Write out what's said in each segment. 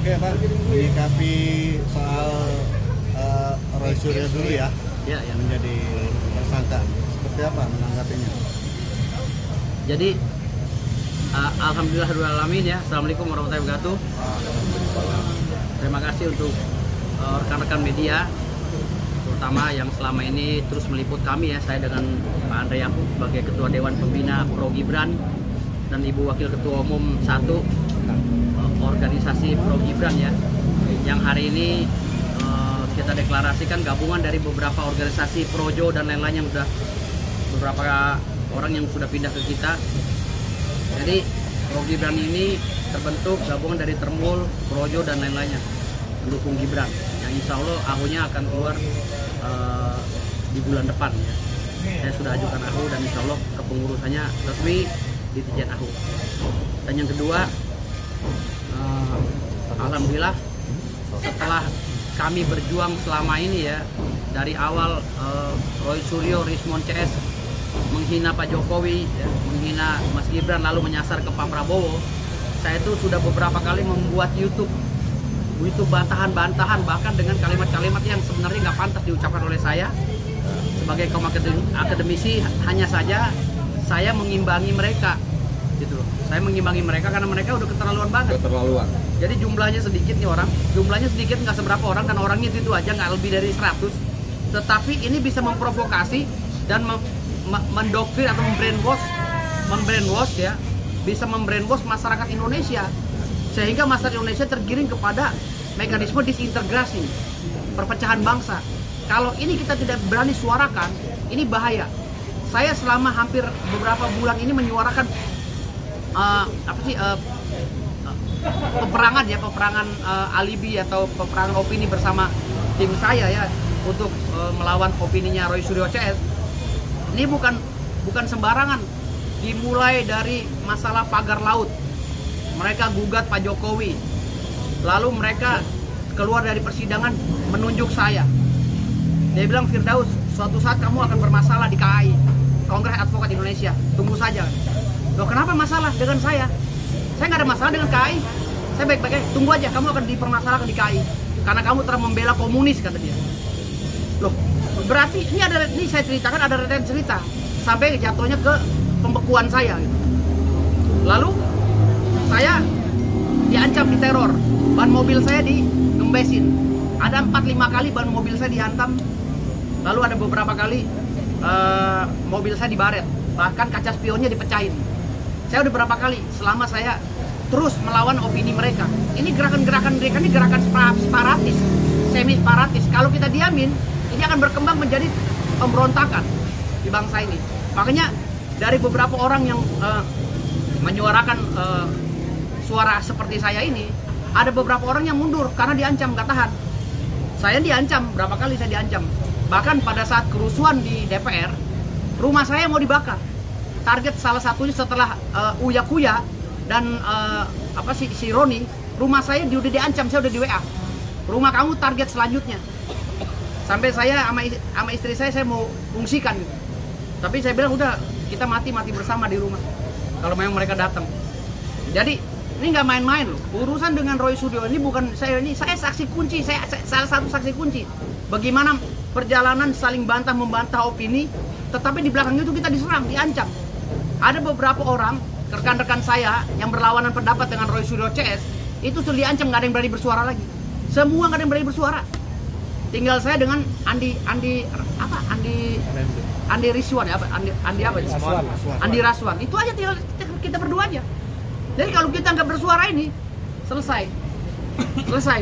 Oke Pak, menyikapi soal Roy Suryo dulu ya, yang menjadi tersangka. Seperti apa menanggapinya? Jadi alhamdulillahirrahmanirrahim ya. Assalamualaikum warahmatullahi wabarakatuh. Terima kasih untuk rekan-rekan media, terutama yang selama ini terus meliput kami ya. Saya dengan Pak Andre Yakub sebagai Ketua Dewan Pembina Pro Gibran dan Ibu Wakil Ketua Umum 1 organisasi Pro Gibran ya, yang hari ini kita deklarasikan gabungan dari beberapa organisasi Projo dan lain-lain yang sudah beberapa orang yang sudah pindah ke kita. Jadi Pro Gibran ini terbentuk gabungan dari Termul, Projo dan lain-lainnya mendukung Gibran, yang insya Allah AHU-nya akan keluar di bulan depan ya. Saya sudah ajukan AHU dan insya Allah kepengurusannya resmi di Dirjen AHU. Dan yang kedua, alhamdulillah setelah kami berjuang selama ini ya, dari awal Roy Suryo, Rismon CS menghina Pak Jokowi ya, menghina Mas Gibran lalu menyasar ke Pak Prabowo, saya itu sudah beberapa kali membuat YouTube bantahan-bantahan, bahkan dengan kalimat-kalimat yang sebenarnya nggak pantas diucapkan oleh saya sebagai kaum akademisi. Hanya saja saya mengimbangi mereka gitu loh. Saya mengimbangi mereka karena mereka udah keterlaluan banget. Jadi jumlahnya sedikit nih orang, jumlahnya sedikit nggak seberapa orang, dan orangnya itu aja nggak lebih dari 100. Tetapi ini bisa memprovokasi dan mendoktrin atau membrainwash ya, bisa membrainwash masyarakat Indonesia, sehingga masyarakat Indonesia tergiring kepada mekanisme disintegrasi, perpecahan bangsa. Kalau ini kita tidak berani suarakan, ini bahaya. Saya selama hampir beberapa bulan ini menyuarakan peperangan alibi atau peperangan opini bersama tim saya ya, untuk melawan opininya Roy Suryo CS. Ini bukan sembarangan. Dimulai dari masalah pagar laut, mereka gugat Pak Jokowi, lalu mereka keluar dari persidangan menunjuk saya. Dia bilang, Firdaus, suatu saat kamu akan bermasalah di KAI, Kongres Advokat Indonesia, tunggu saja. Loh, kenapa masalah dengan saya? Saya nggak ada masalah dengan KAI, saya baik-baik aja, tunggu aja, kamu akan dipermasalahkan di KAI karena kamu telah membela komunis, kata dia. Loh, berarti ini saya ceritakan ada rentetan cerita sampai jatuhnya ke pembekuan saya gitu. Lalu saya diancam, diteror, ban mobil saya digembesin, ada 4-5 kali ban mobil saya dihantam, lalu ada beberapa kali mobil saya dibaret, bahkan kaca spionnya dipecahin. Saya udah berapa kali selama saya terus melawan opini mereka. Ini gerakan-gerakan mereka ini gerakan separatis, semi separatis. Kalau kita diamin, ini akan berkembang menjadi pemberontakan di bangsa ini. Makanya dari beberapa orang yang menyuarakan suara seperti saya ini, ada beberapa orang yang mundur karena diancam, nggak tahan. Saya diancam, berapa kali saya diancam. Bahkan pada saat kerusuhan di DPR, rumah saya mau dibakar. Target salah satunya setelah Uya Kuya dan si Roni, rumah saya udah diancam, saya udah di WA. Rumah kamu target selanjutnya. Sampai saya sama istri saya mau fungsikan gitu. Tapi saya bilang udah, kita mati bersama di rumah kalau memang mereka datang. Jadi ini nggak main-main loh. Urusan dengan Roy Suryo ini bukan saya saksi kunci, saya salah satu saksi kunci. Bagaimana perjalanan saling bantah-membantah opini, tetapi di belakang itu kita diserang, diancam. Ada beberapa orang, rekan-rekan saya yang berlawanan pendapat dengan Roy Suryo CS, itu sudah diancam, nggak ada yang berani bersuara lagi. Semua nggak ada yang berani bersuara. Tinggal saya dengan Andi Riswan ya, Andi Raswan. Itu aja, tinggal kita berdua aja. Jadi kalau kita nggak bersuara ini, selesai,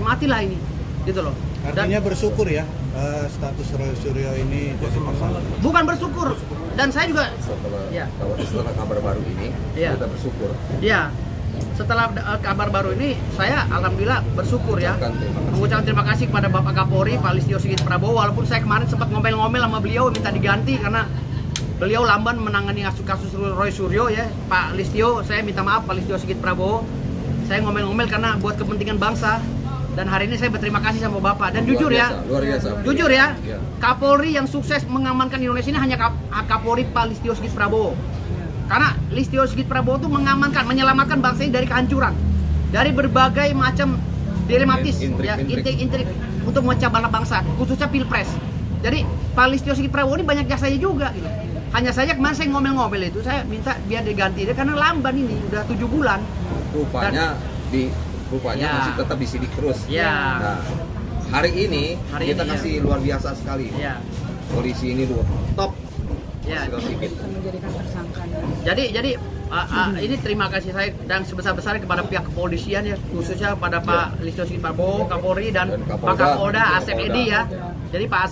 matilah ini, gitu loh. Artinya bersyukur ya, status Roy Suryo ini jadi masalah. Bukan bersyukur, dan saya juga setelah kabar baru ini, kita bersyukur. Iya, setelah kabar baru ini, saya alhamdulillah bersyukur ya. Mengucapkan terima kasih kepada Bapak Kapolri, Pak Listio Sigit Prabowo. Walaupun saya kemarin sempat ngomel-ngomel sama beliau, minta diganti karena beliau lamban menangani kasus Roy Suryo ya. Pak Listio, saya minta maaf Pak Listio Sigit Prabowo. Saya ngomel-ngomel karena buat kepentingan bangsa. Dan hari ini saya berterima kasih sama Bapak. Dan jujur ya, jujur ya, Kapolri yang sukses mengamankan Indonesia ini hanya Kapolri Pak Listio Sigit Prabowo. Karena Listio Sigit Prabowo itu mengamankan, menyelamatkan bangsa ini dari kehancuran, dari berbagai macam dilematis, intrik untuk memecah belah bangsa, khususnya pilpres. Jadi Pak Listio Sigit Prabowo ini banyak jasanya juga gitu. Hanya saja kemarin saya ngomel-ngomel itu, saya minta biar diganti dia karena lamban ini udah 7 bulan. Rupanya masih tetap disidik terus. Ya. Nah, hari ini kita kasih luar biasa sekali. Ya. Polisi ini top. Ya. Menjadikan tersangka. Jadi ini terima kasih saya dan sebesar-besarnya kepada pihak kepolisian ya, khususnya pada Pak Listio Sigit Prabowo, Kapolri dan Pak Kapolda Asep Edi ya. Jadi Pak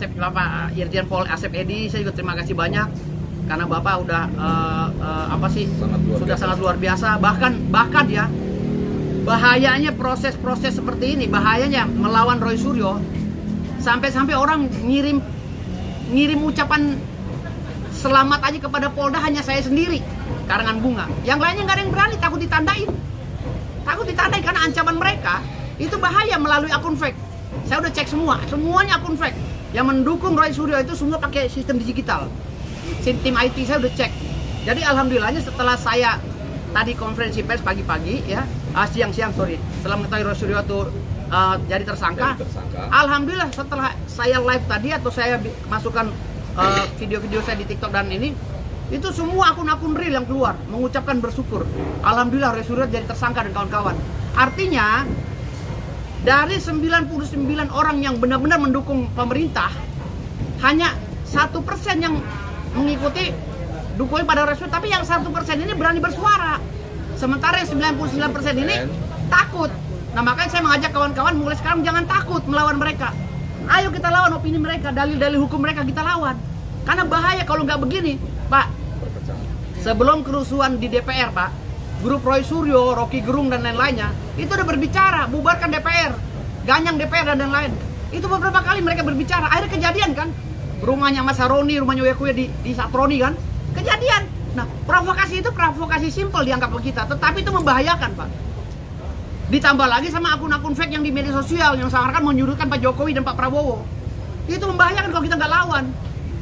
Irjen Pol Asep Edi, saya juga terima kasih banyak karena Bapak udah sangat luar biasa. Bahkan ya, bahayanya proses-proses seperti ini, bahayanya melawan Roy Suryo, sampai orang ngirim ucapan selamat aja kepada Polda hanya saya sendiri, karangan bunga. Yang lainnya nggak ada yang berani, takut ditandain karena ancaman mereka itu bahaya melalui akun fake. Saya udah cek semuanya akun fake. Yang mendukung Roy Suryo itu semua pakai sistem digital. Tim IT saya udah cek. Jadi alhamdulillahnya setelah saya tadi konferensi pers pagi-pagi ya, siang-siang setelah mengetahui Roy Suryo itu jadi tersangka. Alhamdulillah setelah saya live tadi atau saya masukkan video-video saya di TikTok dan ini, itu semua akun-akun real yang keluar mengucapkan bersyukur. Alhamdulillah Roy Suryo jadi tersangka dan kawan-kawan. Artinya dari 99 orang yang benar-benar mendukung pemerintah, hanya 1% yang mengikuti dukungan pada Roy Suryo, tapi yang 1% ini berani bersuara. Sementara yang 99% ini takut. Nah makanya saya mengajak kawan-kawan mulai sekarang jangan takut melawan mereka. Ayo kita lawan opini mereka, dalil-dalil hukum mereka kita lawan. Karena bahaya kalau nggak begini, Pak. Sebelum kerusuhan di DPR, Pak, grup Roy Suryo, Rocky Gerung dan lain-lainnya, itu udah berbicara, bubarkan DPR, ganyang DPR dan lain-lain. Itu beberapa kali mereka berbicara, akhirnya kejadian kan. Rumahnya Mas Saroni, rumahnya Wekuya di Satroni kan, kejadian. Nah, provokasi itu provokasi simpel dianggap kita, tetapi itu membahayakan, Pak. Ditambah lagi sama akun-akun fake yang di media sosial yang seakan-akan menyudutkan Pak Jokowi dan Pak Prabowo. Itu membahayakan kalau kita nggak lawan.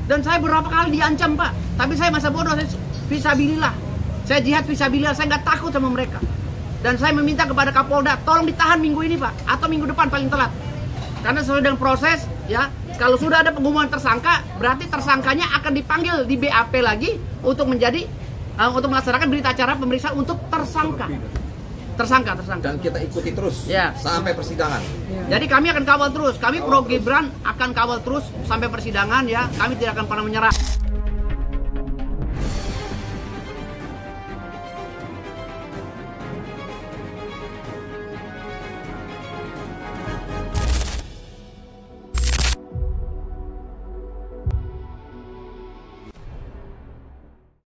Dan saya beberapa kali diancam, Pak. Tapi saya masa bodoh, saya fisabilillah. Saya jihad fisabilillah, saya nggak takut sama mereka. Dan saya meminta kepada Kapolda, tolong ditahan minggu ini, Pak, atau minggu depan paling telat. Karena sesuai dengan proses, ya, kalau sudah ada pengumuman tersangka, berarti tersangkanya akan dipanggil di BAP lagi untuk untuk melaksanakan berita acara pemeriksaan untuk tersangka. Dan kita ikuti terus sampai persidangan. Jadi kami akan kawal terus. Kami Pro Gibran akan kawal terus sampai persidangan ya. Kami tidak akan pernah menyerah.